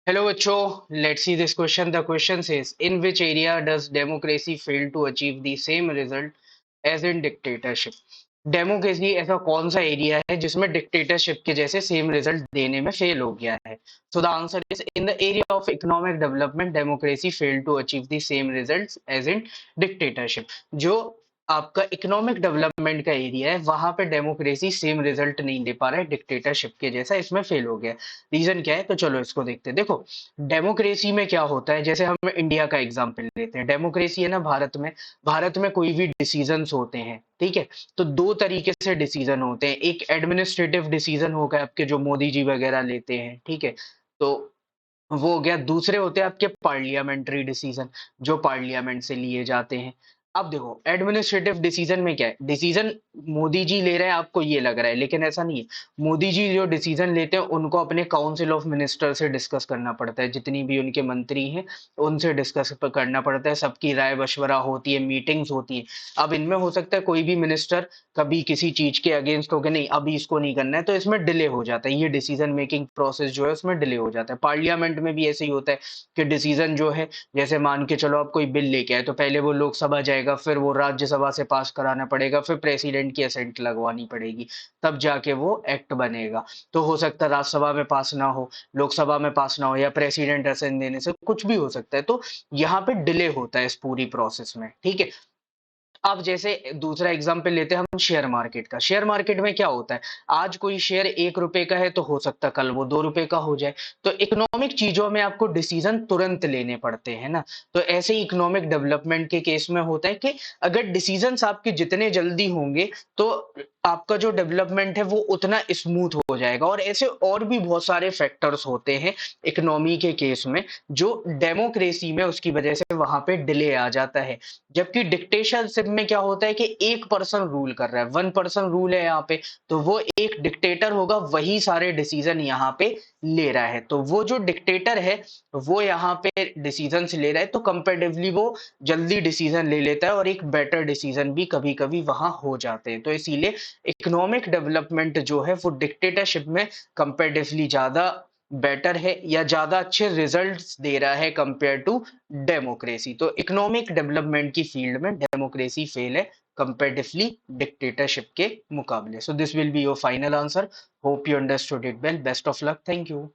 Hello, Acho. Let's see this question. The question says, in which area does democracy fail to achieve the same result as in dictatorship? Democracy ऐसा कौन सा area है जिसमें dictatorship के जैसे same result देने में fail हो गया है? So the answer is in the area of economic development democracy fail to achieve the same results as in dictatorship. जो आपका इकोनॉमिक डेवलपमेंट का एरिया है वहां पे डेमोक्रेसी सेम रिजल्ट नहीं दे पा रहा है डिक्टेटरशिप के जैसा, इसमें फेल हो गया। रीजन क्या है? तो चलो इसको देखते हैं। देखो, डेमोक्रेसी में क्या होता है, जैसे हम इंडिया का एग्जांपल लेते हैं। डेमोक्रेसी है ना, भारत में कोई भी डिसीजंस होते हैं, ठीक है? तो दो तरीके से डिसीजन होते हैं। एक एडमिनिस्ट्रेटिव डिसीजन होगा आपके, जो मोदी जी वगैरह लेते हैं, ठीक है? तो वो हो गया। दूसरे होते हैं आपके पार्लियामेंट्री डिसीजन, जो पार्लियामेंट से लिए जाते हैं। अब देखो, एडमिनिस्ट्रेटिव डिसीजन में क्या है, डिसीजन मोदी जी ले रहे हैं, आपको ये लग रहा है, लेकिन ऐसा नहीं है। मोदी जी जो डिसीजन लेते हैं उनको अपने काउंसिल ऑफ मिनिस्टर से डिस्कस करना पड़ता है, जितनी भी उनके मंत्री हैं उनसे डिस्कस करना पड़ता है, सबकी राय मशवरा होती है, मीटिंग्स होती है। अब इनमें हो सकता है कोई भी मिनिस्टर कभी किसी चीज के अगेंस्ट हो गए, नहीं अभी इसको नहीं करना है, तो इसमें डिले हो जाता है। ये डिसीजन मेकिंग प्रोसेस जो है उसमें डिले हो जाता है। पार्लियामेंट में भी ऐसे ही होता है कि डिसीजन जो है, जैसे मान के चलो आप कोई बिल लेके आए, तो पहले वो लोकसभा जाएगा, फिर वो राज्यसभा से पास कराना पड़ेगा, फिर प्रेसिडेंट की असेंट लगवानी पड़ेगी, तब जाके वो एक्ट बनेगा। तो हो सकता है राज्यसभा में पास ना हो, लोकसभा में पास ना हो, या प्रेसिडेंट असेंट देने से कुछ भी हो सकता है। तो यहाँ पे डिले होता है इस पूरी प्रोसेस में, ठीक है? अब जैसे दूसरा एग्जांपल लेते हैं हम शेयर मार्केट का। शेयर मार्केट में क्या होता है, आज कोई शेयर 1 रुपए का है तो हो सकता है कल वो 2 रुपए का हो जाए। तो इकोनॉमिक चीजों में आपको डिसीजन तुरंत लेने पड़ते हैं ना। तो ऐसे ही इकोनॉमिक डेवलपमेंट के केस में होता है कि अगर डिसीजंस आपके जितने जल्दी होंगे, तो आपका जो डेवलपमेंट है वो उतना स्मूथ हो जाएगा। और ऐसे और भी बहुत सारे फैक्टर्स होते हैं इकोनॉमी के केस में, जो डेमोक्रेसी में उसकी वजह से वहां पे डिले आ जाता है। जबकि डिक्टेटरशिप में क्या होता है कि एक पर्सन रूल कर रहा है, वन पर्सन रूल है यहाँ पे, तो वो एक डिक्टेटर होगा, वही सारे डिसीजन यहाँ पे ले रहा है। तो वो जो डिक्टेटर है वो यहाँ पे डिसीजन ले रहा है, तो कंपेरेटिवली वो जल्दी डिसीजन ले लेता है, और एक बेटर डिसीजन भी कभी कभी वहां हो जाते हैं। तो इसीलिए इकोनॉमिक डेवलपमेंट जो है वो डिक्टेटरशिप में कंपेरेटिवली ज्यादा बेटर है, या ज्यादा अच्छे रिजल्ट्स दे रहा है कंपेयर टू डेमोक्रेसी। तो इकोनॉमिक डेवलपमेंट की फील्ड में डेमोक्रेसी फेल है कंपेरेटिवली डिक्टेटरशिप के मुकाबले। So this will be your final answer. Hope you understood it well. Best of luck. Thank you.